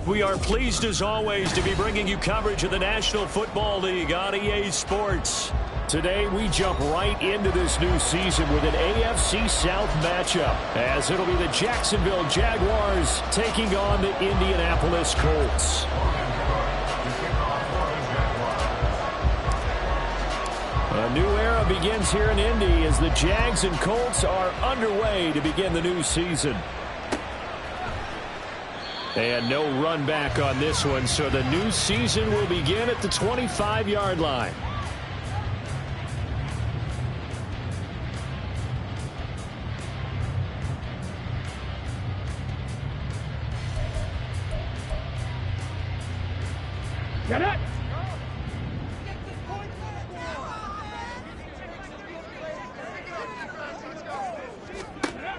We are pleased as always to be bringing you coverage of the National Football League on EA Sports. Today we jump right into this new season with an AFC South matchup, as it'll be the Jacksonville Jaguars taking on the Indianapolis Colts. A new era begins here in Indy as the Jags and Colts are underway to begin the new season. And no run back on this one, so the new season will begin at the 25-yard line. Get it!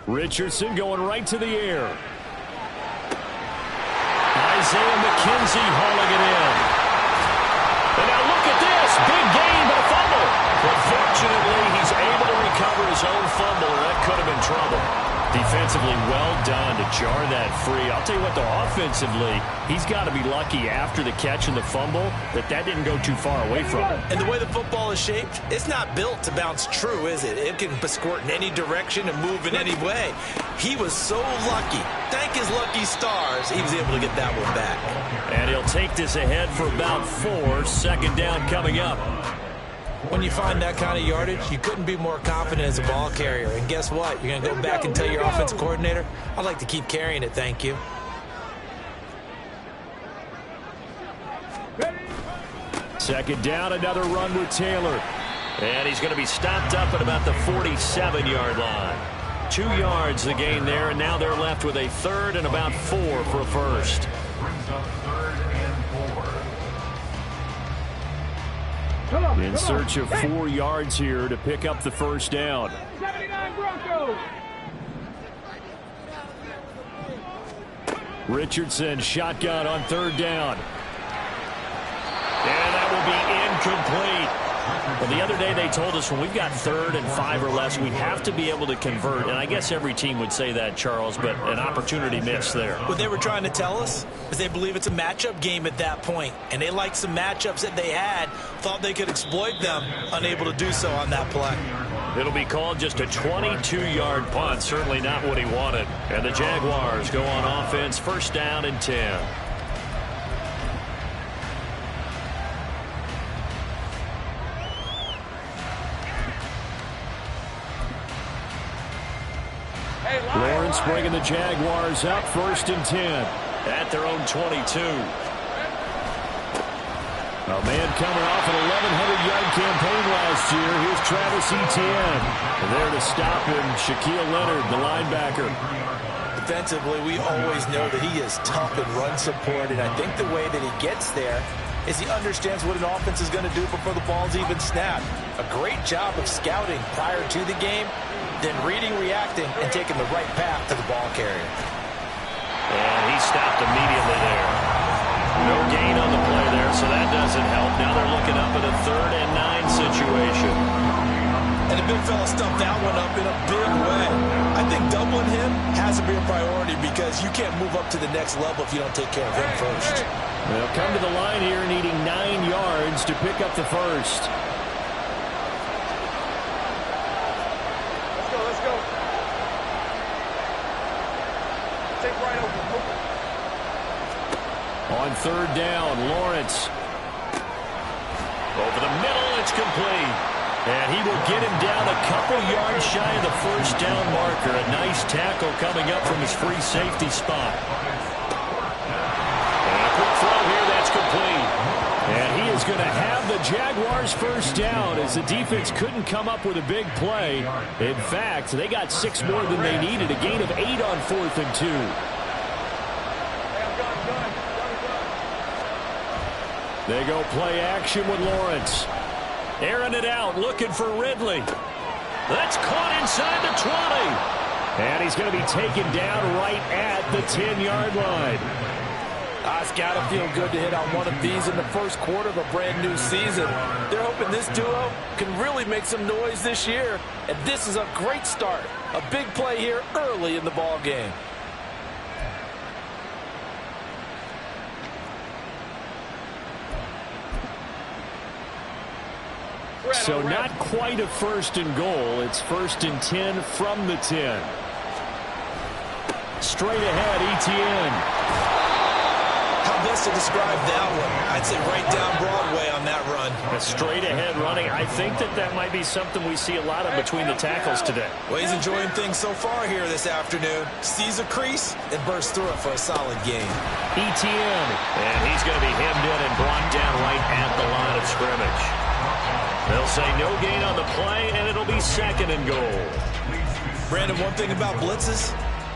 Richardson going right to the air. Isaiah McKenzie hauling it in. And now look at this. Big gain, but a fumble. But fortunately, he's able to recover his own fumble, or that could have been trouble. Defensively, well done to jar that free. I'll tell you what, though, offensively, he's got to be lucky after the catch and the fumble that didn't go too far away from him. And the way the football is shaped, it's not built to bounce true, is it? It can squirt in any direction and move in any way. He was so lucky. Thank his lucky stars, he was able to get that one back. And he'll take this ahead for about 4. Second down coming up. When you find that kind of yardage, you couldn't be more confident as a ball carrier. And guess what? You're going to go back and tell your offensive coordinator, I'd like to keep carrying it, thank you. Second down, another run with Taylor. And he's going to be stopped up at about the 47-yard line. 2 yards the gain there, and now they're left with a third and about 4 for a first. In search of 4 yards here to pick up the first down. 79 Broncos. Richardson shotgun on third down. And that will be incomplete. Well, the other day they told us when we've got 3rd and 5 or less, we have to be able to convert. And I guess every team would say that, Charles, but an opportunity missed there. What they were trying to tell us is they believe it's a matchup game at that point. And they liked some matchups that they had, thought they could exploit them, unable to do so on that play. It'll be called just a 22-yard punt, certainly not what he wanted. And the Jaguars go on offense, first down and 10. Lawrence bringing the Jaguars up, first and 10 at their own 22. A man coming off an 1,100-yard campaign last year. Here's Travis Etienne. And there to stop him, Shaquille Leonard, the linebacker. Defensively, we always know that he is tough in run support, and I think the way that he gets there is he understands what an offense is going to do before the ball's even snapped. A great job of scouting prior to the game, then reading, reacting, and taking the right path to the ball carrier. And he stopped immediately there. No gain on the play there, so that doesn't help. Now they're looking up at a 3rd and 9 situation. And the big fella stumped that one up in a big way. I think doubling him has to be a priority because you can't move up to the next level if you don't take care of him first. They'll come to the line here needing 9 yards to pick up the first. Let's go. Take right over. On third down, Lawrence. Over the middle, it's complete. And he will get him down a couple yards shy of the first down marker. A nice tackle coming up from his free safety spot. And a quick throw here, that's complete. And he is going to have the Jaguars first down as the defense couldn't come up with a big play. In fact, they got 6 more than they needed. A gain of 8 on 4th and 2. They go play action with Lawrence. Airing it out, looking for Ridley. That's caught inside the 20. And he's going to be taken down right at the 10-yard line. It's got to feel good to hit on one of these in the first quarter of a brand new season. They're hoping this duo can really make some noise this year. And this is a great start. A big play here early in the ball game. So not quite a 1st and goal. It's 1st and 10 from the 10. Straight ahead, ETN. How best to describe that one? I'd say right down Broadway on that run. A straight ahead running. I think that might be something we see a lot of between the tackles today. Well, he's enjoying things so far here this afternoon. Sees a crease and bursts through it for a solid game. ETN. And he's going to be hemmed in and brought down right at the line of scrimmage. They'll say no gain on the play, and it'll be 2nd and goal. Brandon, one thing about blitzes,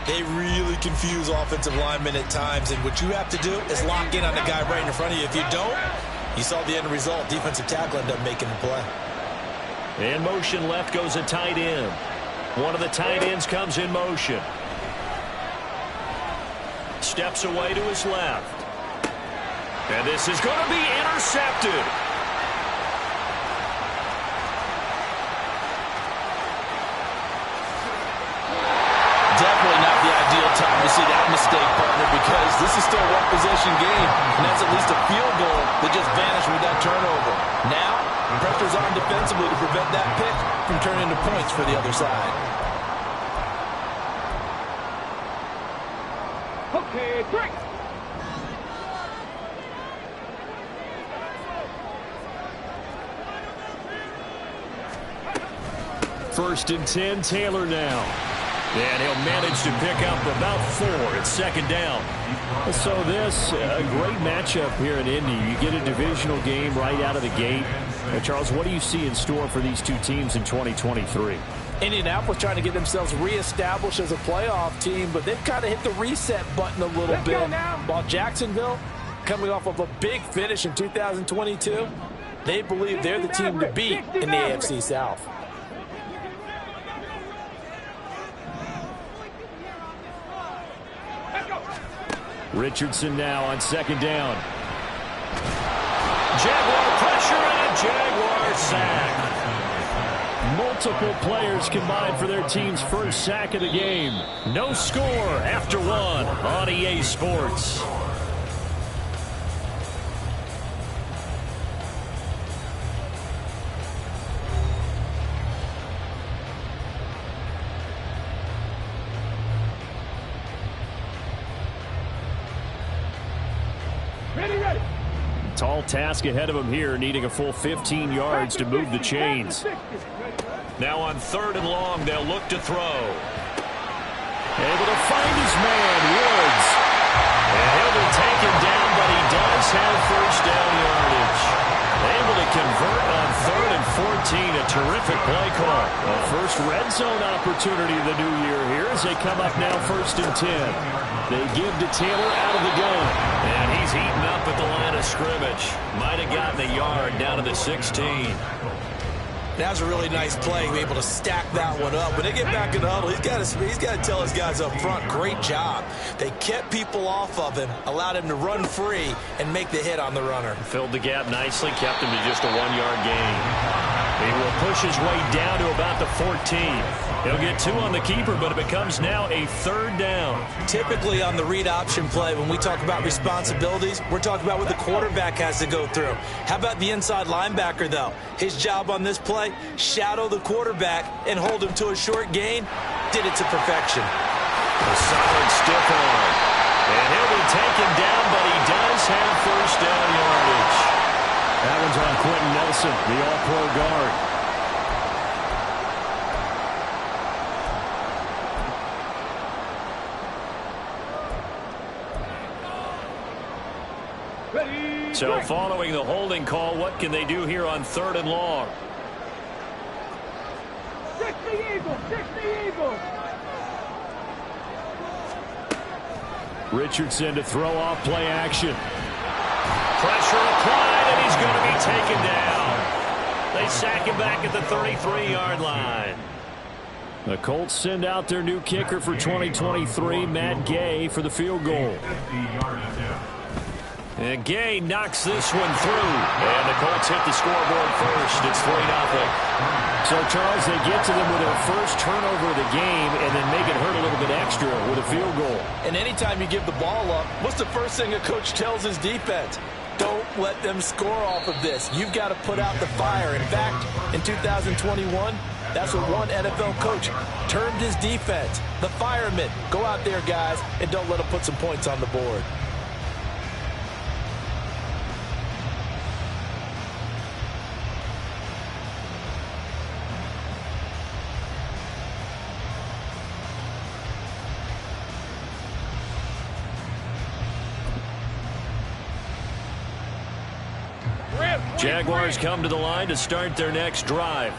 they really confuse offensive linemen at times, and what you have to do is lock in on the guy right in front of you. If you don't, you saw the end result. Defensive tackle ended up making the play. In motion left goes a tight end. One of the tight ends comes in motion. Steps away to his left. And this is going to be intercepted. Definitely not the ideal time to see that mistake, partner, because this is still a one-possession game, and that's at least a field goal that just vanished with that turnover. Now, pressure's on defensively to prevent that pick from turning into points for the other side. Okay, break. 1st and 10, Taylor now. And he'll manage to pick up about 4. It's 2nd down. So this, a great matchup here in Indy. You get a divisional game right out of the gate. Charles, what do you see in store for these two teams in 2023? Indianapolis trying to get themselves reestablished as a playoff team, but they've kind of hit the reset button a little bit. While Jacksonville, coming off of a big finish in 2022, they believe they're the team to beat in the AFC South. Richardson now on 2nd down. Jaguar pressure and a Jaguar sack. Multiple players combined for their team's 1st sack of the game. No score after 1 on EA Sports. Tall task ahead of him here, needing a full 15 yards to move the chains. Now on 3rd and long, they'll look to throw. Able to find his man, Woods. And he'll be taken down, but he does have 1st down yardage. Able to convert on 3rd and 14. A terrific play call. A first red zone opportunity of the new year here as they come up now 1st and 10. They give to Taylor out of the gun. And he's heating up at the line of scrimmage. Might have gotten a yard down to the 16. That was a really nice play, able to stack that one up. When they get back in the huddle, he's got to tell his guys up front, great job. They kept people off of him, allowed him to run free, and make the hit on the runner. Filled the gap nicely, kept him to just a 1-yard gain. He will push his way down to about the 14. He'll get 2 on the keeper, but it becomes now a 3rd down. Typically on the read option play, when we talk about responsibilities, we're talking about what the quarterback has to go through. How about the inside linebacker, though? His job on this play, shadow the quarterback and hold him to a short gain. Did it to perfection. A solid stiff arm. And he'll be taken down, but he does have 1st down yardage. That one's on Quentin Nelson, the all-pro guard. So following the holding call, what can they do here on 3rd and long? 60 Eagles, 60 Eagles. Richardson to throw off play action. Pressure applied, and he's going to be taken down. They sack him back at the 33-yard line. The Colts send out their new kicker for 2023, Matt Gay, for the field goal. And Gay knocks this one through. And the Colts hit the scoreboard first. It's 3-0. So, Charles, they get to them with their first turnover of the game and then make it hurt a little bit extra with a field goal. And anytime you give the ball up, what's the first thing a coach tells his defense? Don't let them score off of this. You've got to put out the fire. In fact, in 2021, that's what one NFL coach termed his defense. The firemen. Go out there, guys, and don't let them put some points on the board. Jaguars come to the line to start their next drive.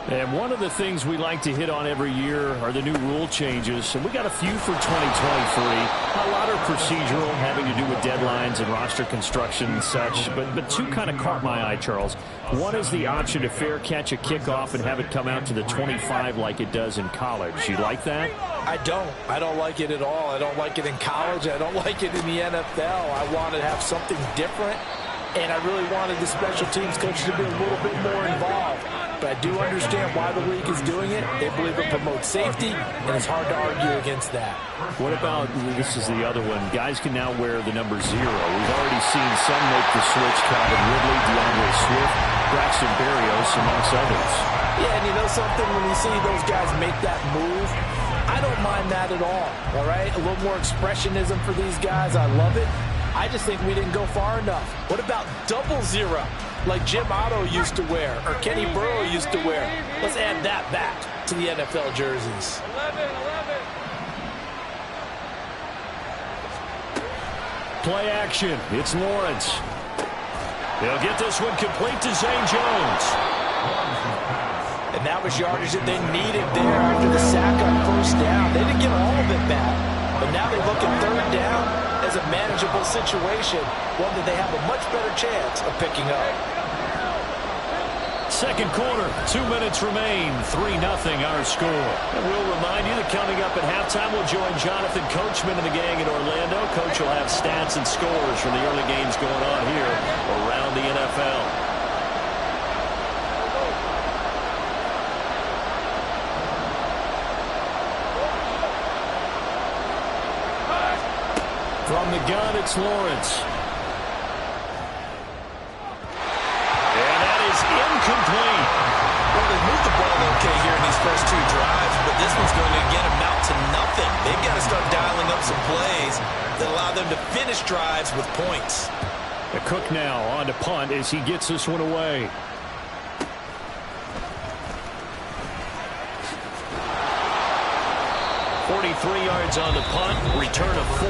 And one of the things we like to hit on every year are the new rule changes. And we got a few for 2023. A lot are procedural, having to do with deadlines and roster construction and such. But two kind of caught my eye, Charles. One is the option to fair catch a kickoff and have it come out to the 25 like it does in college. You like that? I don't. I don't like it at all. I don't like it in college. I don't like it in the NFL. I want to have something different. And I really wanted the special teams coaches to be a little bit more involved. But I do understand why the league is doing it. They believe it promotes safety, and it's hard to argue against that. What about, this is the other one, guys can now wear the number 0. We've already seen some make the switch, Calvin Ridley, DeAndre Swift, Braxton Berrios, amongst others. Yeah, and you know something? When you see those guys make that move, I don't mind that at all right? A little more expressionism for these guys. I love it. I just think we didn't go far enough. What about 00, like Jim Otto used to wear or Kenny Burrow used to wear? Let's add that back to the NFL jerseys. 11. Play action. It's Lawrence. They'll get this one complete to Zane Jones. And that was yardage that they needed there after the sack on first down. They didn't get all of it back, but now they look at third down as a manageable situation, one that they have a much better chance of picking up. Second quarter, 2 minutes remain, 3-0 our score. And we'll remind you that coming up at halftime, we'll join Jonathan Coachman and the gang in Orlando. Coach will have stats and scores from the early games going on here around the NFL. From the gun, it's Lawrence. And that is incomplete. Well, they moved the ball okay here in these first 2 drives, but this one's going to again amount to nothing. They've got to start dialing up some plays that allow them to finish drives with points. The Cook now on to punt as he gets this one away. Yards on the punt, return of 4,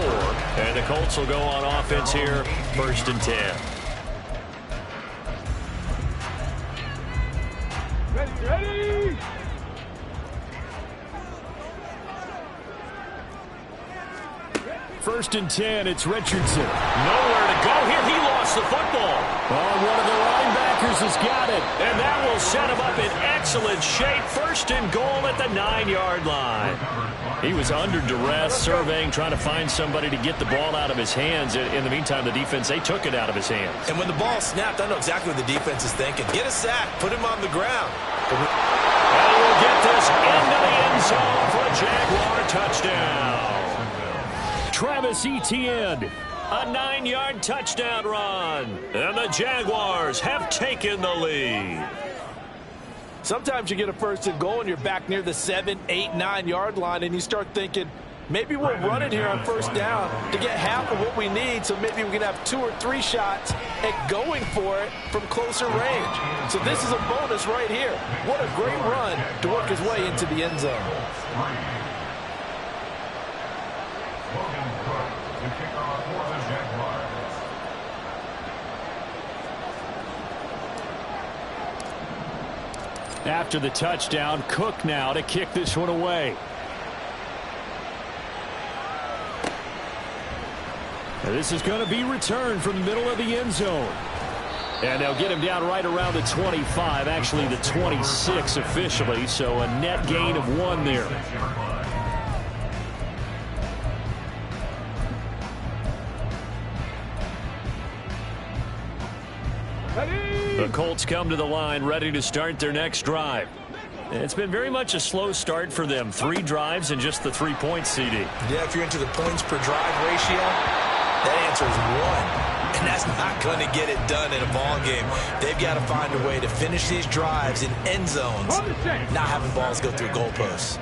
and the Colts will go on offense here, 1st and 10. Ready! 1st and 10, it's Richardson. Nowhere to go here. He lost the football. Oh, one of the linebackers has got it, and that will set him up in excellent shape. 1st and goal at the 9-yard line. He was under duress, surveying, trying to find somebody to get the ball out of his hands. In the meantime, the defense, they took it out of his hands. And when the ball snapped, I know exactly what the defense is thinking. Get a sack, put him on the ground. And he will get this into the end zone for a Jaguar touchdown. Travis Etienne, a 9-yard touchdown run. And the Jaguars have taken the lead. Sometimes you get a 1st and goal and you're back near the 7, 8, 9-yard line, and you start thinking, maybe we'll run it here on 1st down to get half of what we need, so maybe we can have 2 or 3 shots at going for it from closer range. So this is a bonus right here. What a great run to work his way into the end zone. After the touchdown, Cook now to kick this one away. Now this is going to be returned from the middle of the end zone. And they'll get him down right around the 25, actually the 26 officially, so a net gain of 1 there. The Colts come to the line ready to start their next drive. It's been very much a slow start for them. 3 drives and just the 3 points, CD. Yeah, if you're into the points per drive ratio, that answer is 1. And that's not going to get it done in a ball game. They've got to find a way to finish these drives in end zones, not having balls go through goalposts.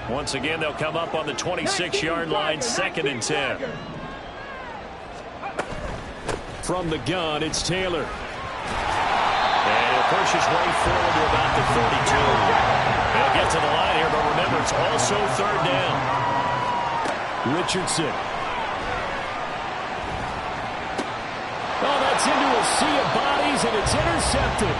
Once again, they'll come up on the 26-yard line, 2nd and 10. From the gun, it's Taylor. And he'll push his way forward to about the 32. They'll get to the line here, but remember, it's also 3rd down. Richardson. Oh, that's into a sea of bodies, and it's intercepted.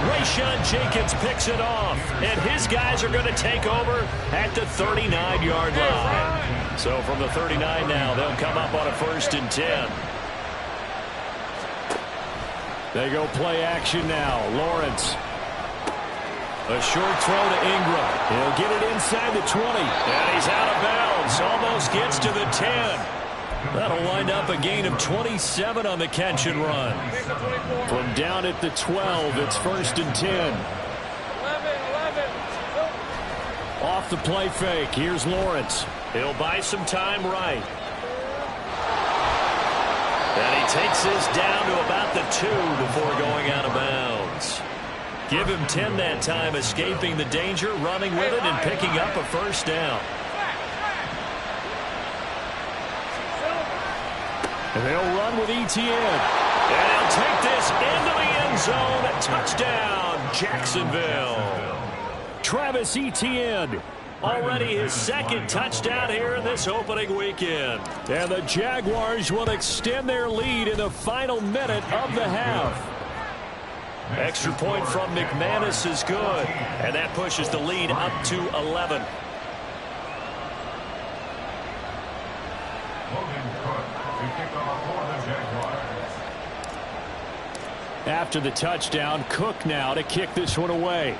Rayshawn Jenkins picks it off, and his guys are going to take over at the 39-yard line. So from the 39 now, they'll come up on a 1st and 10. They go play action now. Lawrence. A short throw to Ingram. He'll get it inside the 20. And he's out of bounds. Almost gets to the 10. That'll wind up a gain of 27 on the catch and run. From down at the 12, it's 1st and 10. Off the play fake. Here's Lawrence. He'll buy some time right. And he takes this down to about the 2 before going out of bounds. Give him 10 that time, escaping the danger, running with it, and picking up a 1st down. And they'll run with ETN. And he'll take this into the end zone. A touchdown, Jacksonville. Travis Etienne. Already his 2nd touchdown here in this opening weekend. And the Jaguars will extend their lead in the final minute of the half. Extra point from McManus is good. And that pushes the lead up to 11. After the touchdown, Cook now to kick this one away.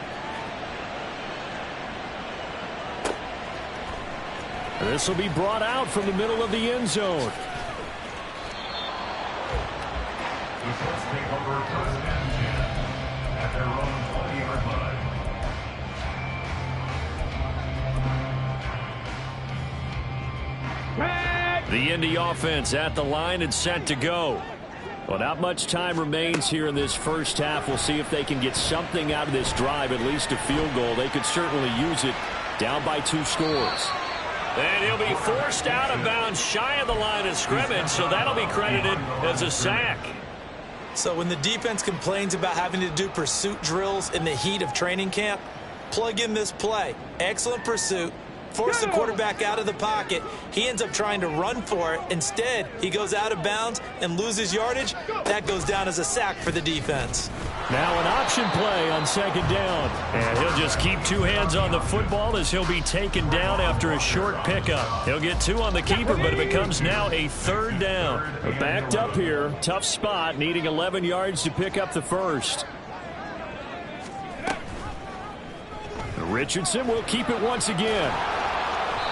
This will be brought out from the middle of the end zone. The Indy offense at the line and set to go. Well, not much time remains here in this first half. We'll see if they can get something out of this drive, at least a field goal. They could certainly use it, down by 2 scores. And he'll be forced out of bounds shy of the line of scrimmage, so that'll be credited as a sack. So when the defense complains about having to do pursuit drills in the heat of training camp, plug in this play. Excellent pursuit. Force the quarterback out of the pocket. He ends up trying to run for it. Instead, he goes out of bounds and loses yardage. That goes down as a sack for the defense. Now an option play on 2nd down. And he'll just keep 2 hands on the football as he'll be taken down after a short pickup. He'll get 2 on the keeper, but it becomes now a 3rd down. We're backed up here. Tough spot, needing 11 yards to pick up the 1st. Richardson will keep it once again.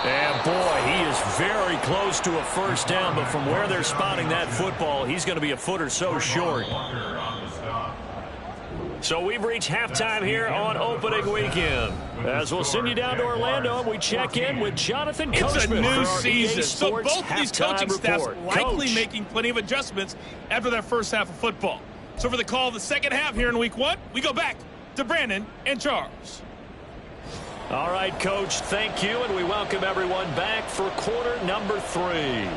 And boy, he is very close to a 1st down, but from where they're spotting that football, he's going to be a foot or so short. So we've reached halftime here on opening weekend. As we'll send you down to Orlando, and we check in with Jonathan Coachman. It's a new for our season, EA so Sports both of these coaching staffs report. likely Coach. making plenty of adjustments after their first half of football. So for the call of the second half here in week 1, we go back to Brandon and Charles. All right, Coach, thank you, and we welcome everyone back for quarter number 3.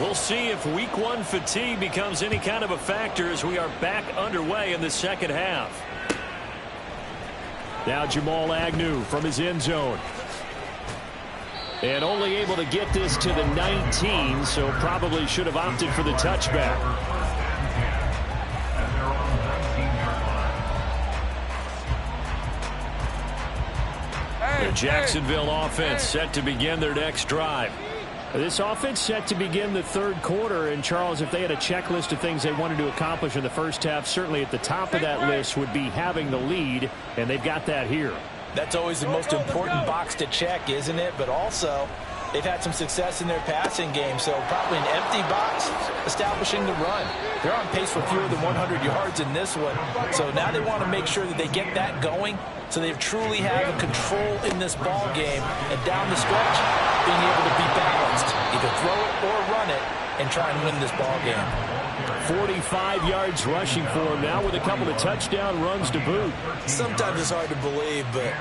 We'll see if week 1 fatigue becomes any kind of a factor as we are back underway in the second half. Now Jamal Agnew from his end zone. And only able to get this to the 19, so probably should have opted for the touchback. The Jacksonville offense set to begin their next drive. This offense set to begin the 3rd quarter. And, Charles, if they had a checklist of things they wanted to accomplish in the first half, certainly at the top of that list would be having the lead, and they've got that here. That's always the most important box to check, isn't it? But also, They've had some success in their passing game, so probably an empty box establishing the run. They're on pace for fewer than 100 yards in this one, so now they want to make sure that they get that going so they truly have a control in this ball game, and down the stretch, being able to be balanced, either throw it or run it, and try and win this ball game. 45 yards rushing for him now with a couple of touchdown runs to boot. Sometimes it's hard to believe, but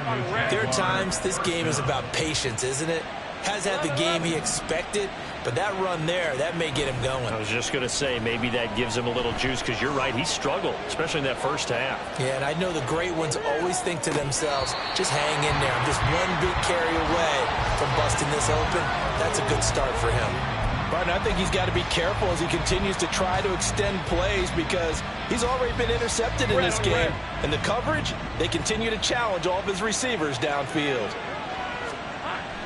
there are times this game is about patience, isn't it? Has had the game he expected, but that run there, that may get him going. I was just going to say, maybe that gives him a little juice, because you're right, he struggled, especially in that first half. Yeah, and I know the great ones always think to themselves, just hang in there. I'm just one big carry away from busting this open. That's a good start for him. Right, and I think he's got to be careful as he continues to try to extend plays, because he's already been intercepted in this game. And the coverage, they continue to challenge all of his receivers downfield.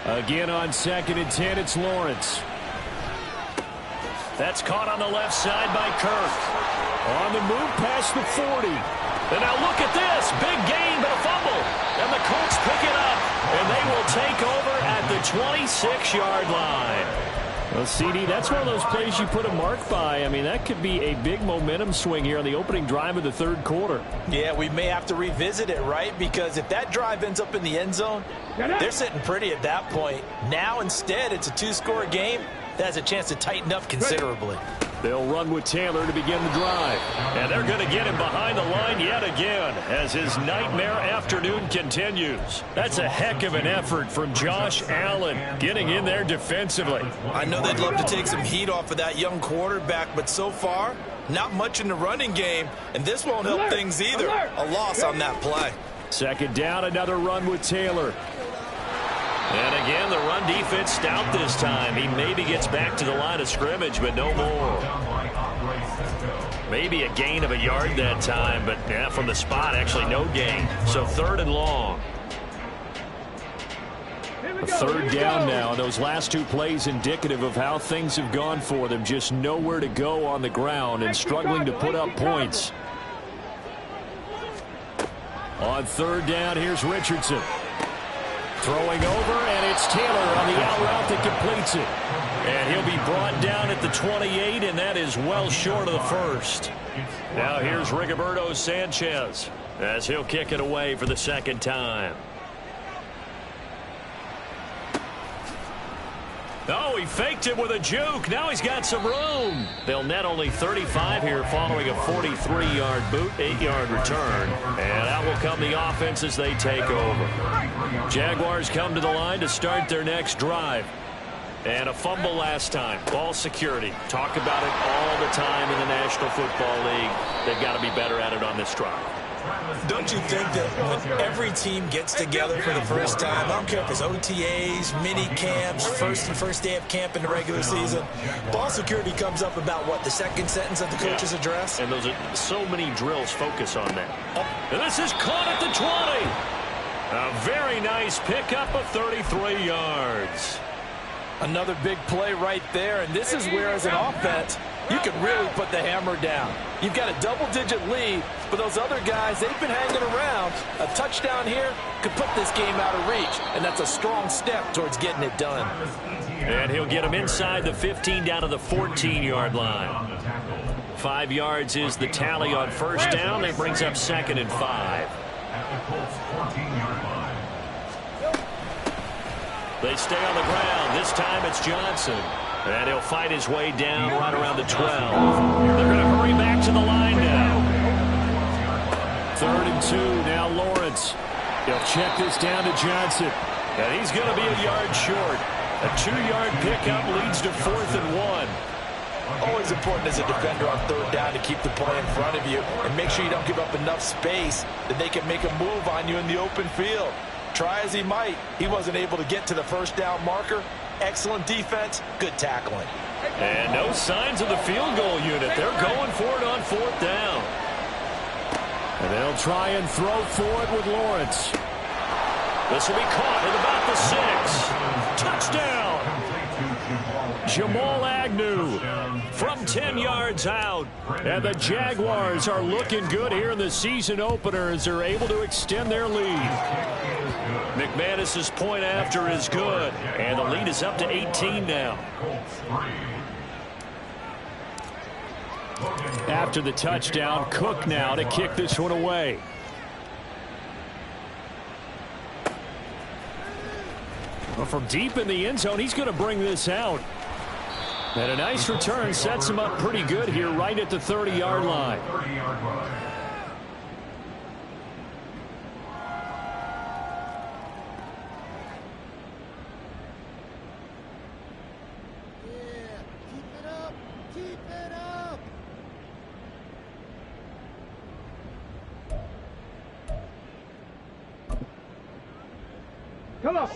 Again on 2nd and 10, it's Lawrence. That's caught on the left side by Kirk. On the move past the 40. And now look at this. Big gain, but a fumble. And the Colts pick it up. And they will take over at the 26-yard line. Well, CD, that's one of those plays you put a mark by. I mean, that could be a big momentum swing here on the opening drive of the third quarter. Yeah, we may have to revisit it, right? Because if that drive ends up in the end zone, they're sitting pretty at that point. Now, instead, it's a two-score game. That has a chance to tighten up considerably. They'll run with Taylor to begin the drive. And they're going to get him behind the line yet again as his nightmare afternoon continues. That's a heck of an effort from Josh Allen getting in there defensively. I know they'd love to take some heat off of that young quarterback, but so far, not much in the running game, and this won't help things either. A loss on that play. 2nd down, another run with Taylor. And again, the run defense stout this time. He maybe gets back to the line of scrimmage, but no more. Maybe a gain of a yard that time, but yeah, from the spot, actually no gain. So 3rd and long. A 3rd down now, and those last 2 plays indicative of how things have gone for them. Just nowhere to go on the ground and struggling to put up points. On 3rd down, here's Richardson. Throwing over, and it's Taylor on the out route that completes it. And he'll be brought down at the 28, and that is well short of the first. Now here's Rigoberto Sanchez as he'll kick it away for the 2nd time. Oh, he faked it with a juke. Now he's got some room. They'll net only 35 here following a 43-yard boot, 8-yard return. And out will come the offense as they take over. Jaguars come to the line to start their next drive. And a fumble last time. Ball security. Talk about it all the time in the National Football League. They've got to be better at it on this drive. Don't you think that when every team gets together for the first time, I don't care if it's OTAs, mini camps, first day of camp in the regular season, ball security comes up about what, the 2nd sentence of the coach's address? And those are so many drills focus on that. And this is caught at the 20. A very nice pickup of 33 yards. Another big play right there, and this is where, as an offense, you can really put the hammer down. You've got a double-digit lead, but those other guys, they've been hanging around. A touchdown here could put this game out of reach, and that's a strong step towards getting it done. And he'll get him inside the 15 down to the 14-yard line. 5 yards is the tally on 1st down. That brings up 2nd and 5. They stay on the ground. This time it's Johnson. And he'll fight his way down right around the 12. They're going to hurry back to the line now. 3rd and 2. Now Lawrence. He'll check this down to Johnson. And he's going to be a yard short. A 2-yard pickup leads to 4th and 1. Always important as a defender on 3rd down to keep the play in front of you and make sure you don't give up enough space that they can make a move on you in the open field. Try as he might, he wasn't able to get to the 1st down marker. Excellent defense, good tackling. And no signs of the field goal unit. They're going for it on 4th down. And they'll try and throw for it with Lawrence. This will be caught at about the 6. Touchdown! Jamal Agnew from 10 yards out. And the Jaguars are looking good here in the season opener as they're able to extend their lead. McManus's point after is good, and the lead is up to 18 now. After the touchdown, Cook now to kick this one away. Well, from deep in the end zone, he's going to bring this out. And a nice return sets him up pretty good here right at the 30-yard line.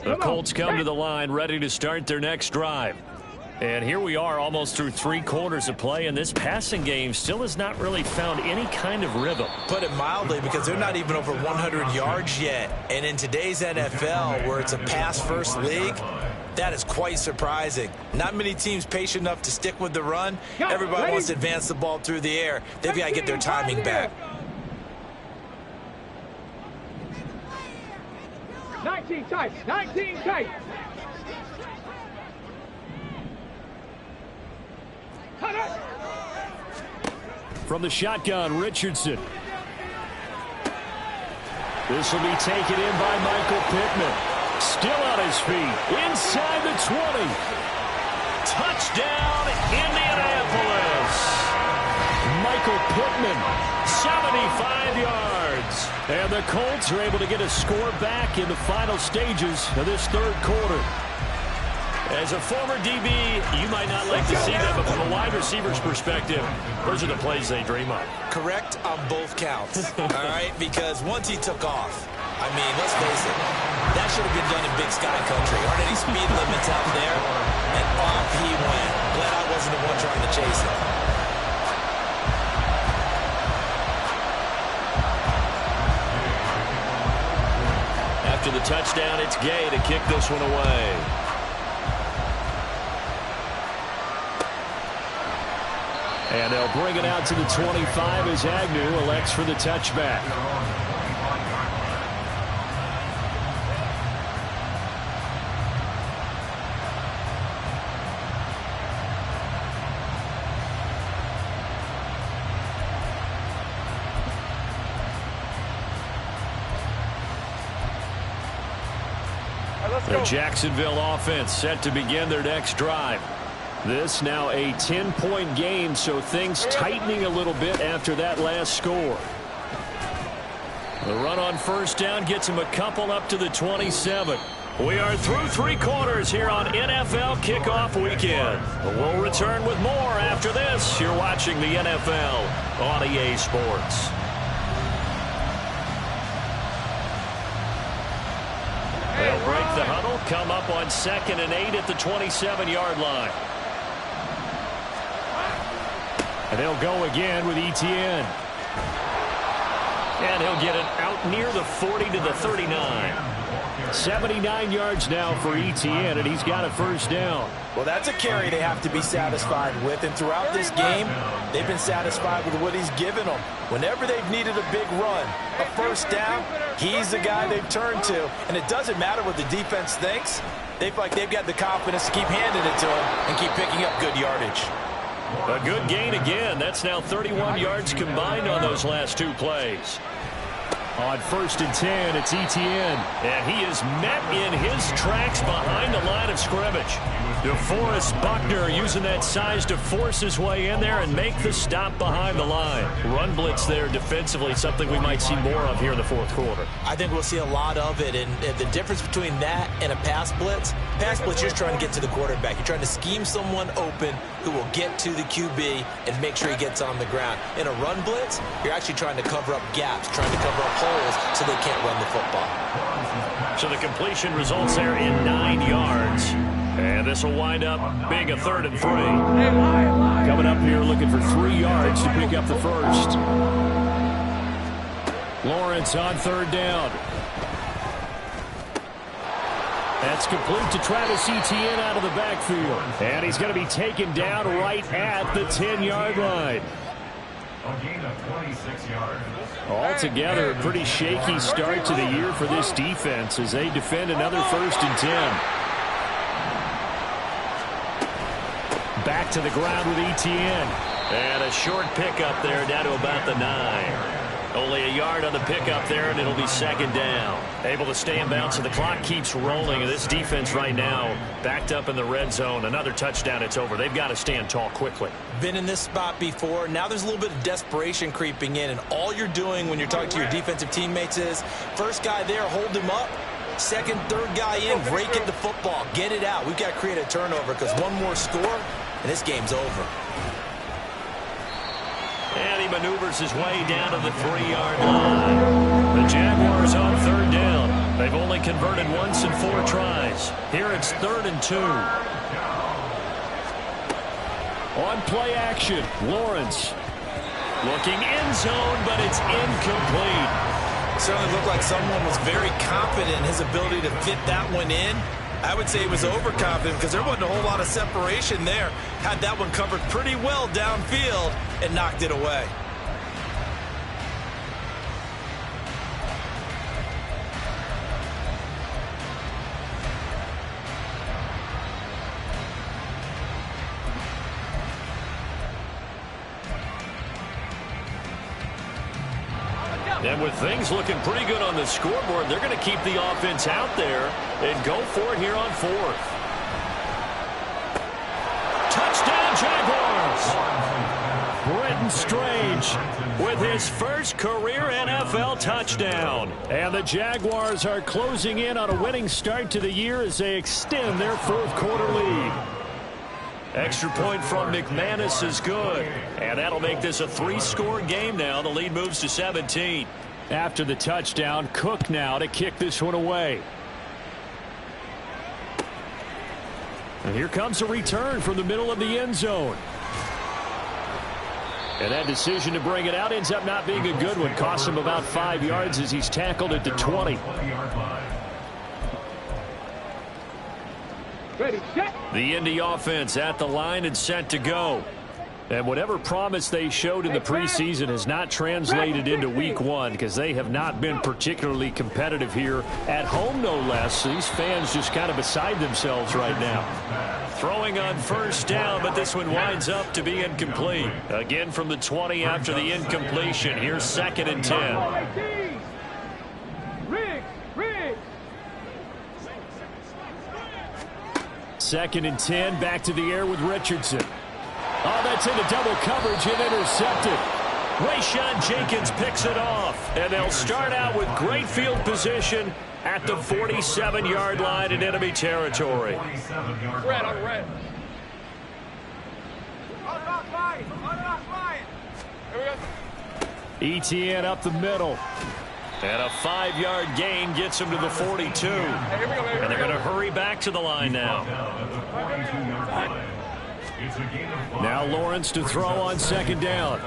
The Colts come to the line ready to start their next drive. And here we are almost through 3 quarters of play, and this passing game still has not really found any kind of rhythm. Put it mildly, because they're not even over 100 yards yet. And in today's NFL, where it's a pass-first league, that is quite surprising. Not many teams patient enough to stick with the run. Everybody wants to advance the ball through the air. They've got to get their timing back. 19 tight, 19 tight. From the shotgun, Richardson. This will be taken in by Michael Pittman. Still on his feet. Inside the 20. Touchdown, Indianapolis. Michael Pittman, 75 yards. And the Colts are able to get a score back in the final stages of this third quarter. As a former DB, you might not like to see that, but from a wide receiver's perspective, those are the plays they dream of. Correct on both counts, all right? Because once he took off, I mean, let's face it, that should have been done in Big Sky Country. Aren't any speed limits out there? And off he went. Glad I wasn't the one trying to chase him. After the touchdown, it's Gay to kick this one away. And they'll bring it out to the 25 as Agnew elects for the touchback. The Jacksonville offense set to begin their next drive. This now a 10-point game, so things tightening a little bit after that last score. The run on first down gets him a couple up to the 27. We are through 3 quarters here on NFL Kickoff Weekend. We'll return with more after this. You're watching the NFL on EA Sports. They'll break the huddle, come up on 2nd and 8 at the 27-yard line. And they'll go again with Etienne. And he'll get it out near the 40 to the 39. 79 yards now for Etienne, and he's got a first down. Well, that's a carry they have to be satisfied with. And throughout this game, they've been satisfied with what he's given them. Whenever they've needed a big run, a first down, he's the guy they've turned to. And it doesn't matter what the defense thinks. They feel like they've got the confidence to keep handing it to him and keep picking up good yardage. A good gain again. That's now 31 yards combined on those last 2 plays. On 1st and 10, it's Etienne. And he is met in his tracks behind the line of scrimmage. DeForest Buckner using that size to force his way in there and make the stop behind the line. Run blitz there defensively, something we might see more of here in the 4th quarter. I think we'll see a lot of it. And the difference between that and a pass blitz, you're trying to get to the quarterback. You're trying to scheme someone open who will get to the QB and make sure he gets on the ground. In a run blitz, you're actually trying to cover up gaps, trying to cover up holes so they can't run the football. So the completion results there in 9 yards. And this will wind up being a 3rd and 3. Coming up here looking for 3 yards to pick up the first. Lawrence on 3rd down. That's complete to Travis Etienne out of the backfield. And he's going to be taken down right at the 10-yard line. A gain of 26 yards. Altogether, a pretty shaky start to the year for this defense as they defend another 1st and 10. Back to the ground with Etienne. And a short pickup there down to about the 9. Only a yard on the pickup there, and it'll be 2nd down. Able to stay in bounds, and the clock keeps rolling. And this defense right now backed up in the red zone. Another touchdown, it's over. They've got to stand tall quickly. Been in this spot before. Now there's a little bit of desperation creeping in, and all you're doing when you're talking to your defensive teammates is first guy there, hold him up. Second, third guy in, rake at the football. Get it out. We've got to create a turnover because one more score, and this game's over. And he maneuvers his way down to the 3-yard line. The Jaguars on 3rd down. They've only converted once in 4 tries. Here it's 3rd and 2. On play action, Lawrence. Looking end zone, but it's incomplete. Certainly looked like someone was very confident in his ability to fit that one in. I would say he was overconfident because there wasn't a whole lot of separation there. Had that one covered pretty well downfield and knocked it away. And with things looking pretty good on the scoreboard, they're going to keep the offense out there and go for it here on 4th. Touchdown, Jaguars! Britton Strange with his first career NFL touchdown. And the Jaguars are closing in on a winning start to the year as they extend their 4th quarter lead. Extra point from McManus is good. And that'll make this a 3-score game now. The lead moves to 17. After the touchdown, Cook now to kick this one away. And here comes a return from the middle of the end zone. And that decision to bring it out ends up not being a good one. Costs him about 5 yards as he's tackled at the 20. Ready, set. The Indy offense at the line and set to go. And whatever promise they showed in the preseason has not translated into week 1 because they have not been particularly competitive here at home, no less. These fans just kind of beside themselves right now. Throwing on 1st down, but this one winds up to be incomplete. Again from the 20 after the incompletion. Here's 2nd and 10. Riggs. 2nd and 10, back to the air with Richardson. Oh, that's into double coverage and intercepted. Rayshawn Jenkins picks it off, and they'll start out with great field position at the 47-yard line in enemy territory. Red on red. Etienne up the middle. And a 5-yard gain gets him to the 42. And they're going to hurry back to the line now. Now Lawrence to throw on 2nd down.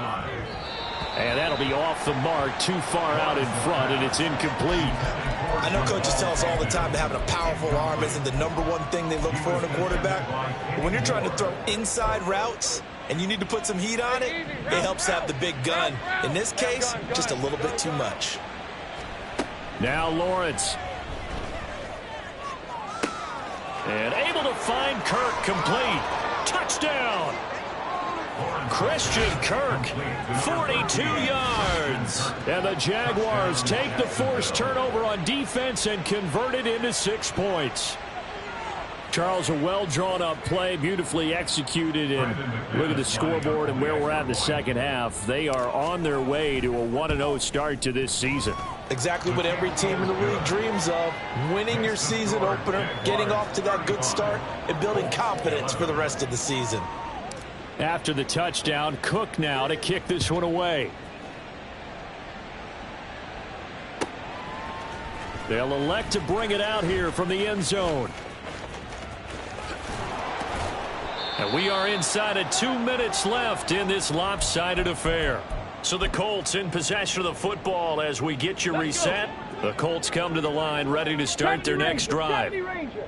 And that'll be off the mark, too far out in front, and it's incomplete. I know coaches tell us all the time that having a powerful arm isn't the #1 thing they look for in a quarterback. But when you're trying to throw inside routes and you need to put some heat on it, it helps to have the big gun. In this case, just a little bit too much. Now Lawrence. And able to find Kirk complete. Touchdown! Christian Kirk, 42 yards. And the Jaguars take the forced turnover on defense and convert it into 6 points. Charles, a well-drawn-up play, beautifully executed, and look at the scoreboard and where we're at in the second half. They are on their way to a 1-0 start to this season. Exactly what every team in the league dreams of, winning your season opener, getting off to that good start, and building confidence for the rest of the season. After the touchdown, Cook now to kick this one away. They'll elect to bring it out here from the end zone. And we are inside of 2 minutes left in this lopsided affair. So the Colts in possession of the football as we get you reset. The Colts come to the line ready to start their next drive.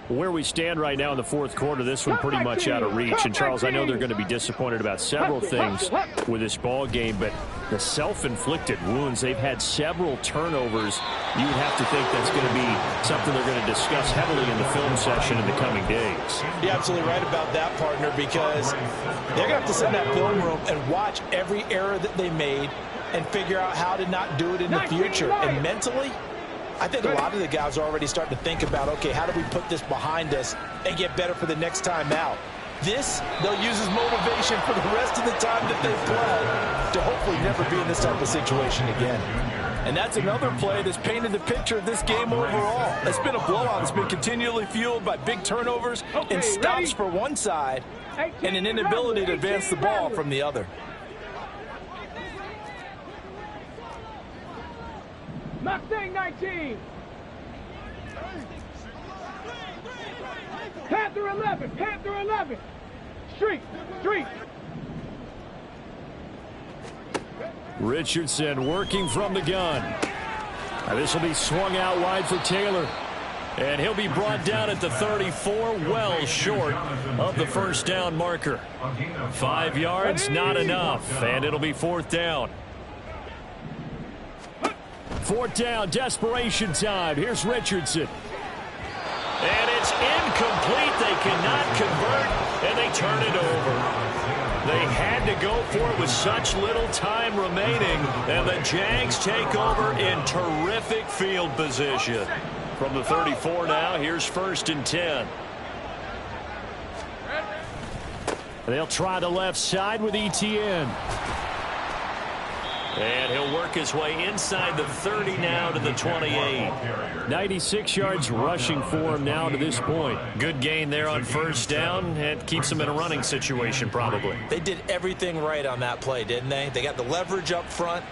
Where we stand right now in the fourth quarter, this one pretty much out of reach. And, Charles, I know they're going to be disappointed about several things with this ball game, but the self-inflicted wounds, they've had several turnovers. You would have to think that's going to be something they're going to discuss heavily in the film session in the coming days. You're absolutely right about that, partner, because they're going to have to sit in that film room and watch every error that they made and figure out how to not do it in the future. And mentally, I think a lot of the guys are already starting to think about, okay, how do we put this behind us and get better for the next time out? This, they'll use as motivation for the rest of the time that they play to hopefully never be in this type of situation again. And that's another play that's painted the picture of this game overall. It's been a blowout. It's been continually fueled by big turnovers and stops for one side and an inability to advance the ball from the other. Mustang 19. Panther 11. Panther 11. Street. Street. Richardson working from the gun. This will be swung out wide for Taylor. And he'll be brought down at the 34, well short of the first down marker. 5 yards, not enough, and it'll be fourth down. Fourth down, desperation time. Here's Richardson. And it's incomplete. They cannot convert, and they turn it over. They had to go for it with such little time remaining, and the Jags take over in terrific field position. From the 34 now, here's first and 10. They'll try the left side with ETN. And he'll work his way inside the 30 now to the 28. 96 yards rushing for him now to this point. Good gain there on first down, and keeps him in a running situation probably. They did everything right on that play, didn't they? They got the leverage up front,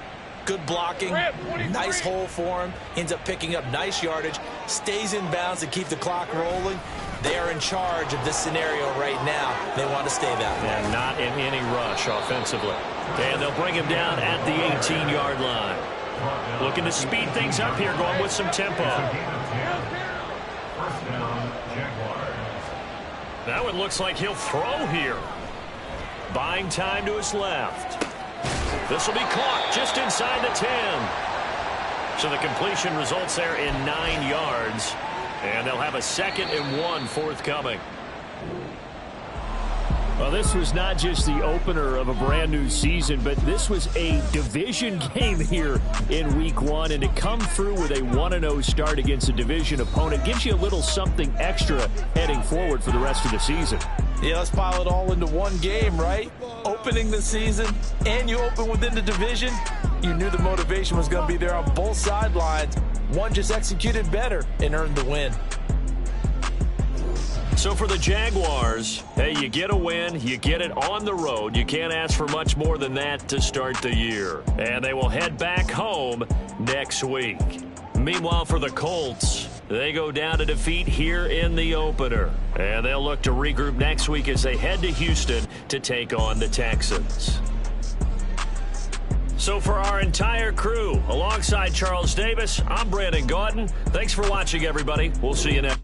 good blocking, nice hole for him, ends up picking up nice yardage, stays in bounds to keep the clock rolling. They are in charge of this scenario right now. They want to stay that way. And not in any rush offensively. And they'll bring him down at the 18-yard line. Looking to speed things up here, going with some tempo. Now it looks like he'll throw here. Buying time to his left. This will be caught just inside the 10. So the completion results there in 9 yards. And they'll have a 2nd and 1 forthcoming. Well, this was not just the opener of a brand new season, but this was a division game here in week 1. And to come through with a 1-0 start against a division opponent gives you a little something extra heading forward for the rest of the season. Yeah, let's pile it all into one game, right? Opening the season, and you open within the division. You knew the motivation was going to be there on both sidelines. One just executed better and earned the win. So for the Jaguars, hey, you get a win, you get it on the road. You can't ask for much more than that to start the year. And they will head back home next week. Meanwhile, for the Colts, they go down to defeat here in the opener. And they'll look to regroup next week as they head to Houston to take on the Texans. So for our entire crew, alongside Charles Davis, I'm Brandon Gaudin. Thanks for watching, everybody. We'll see you next.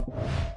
it.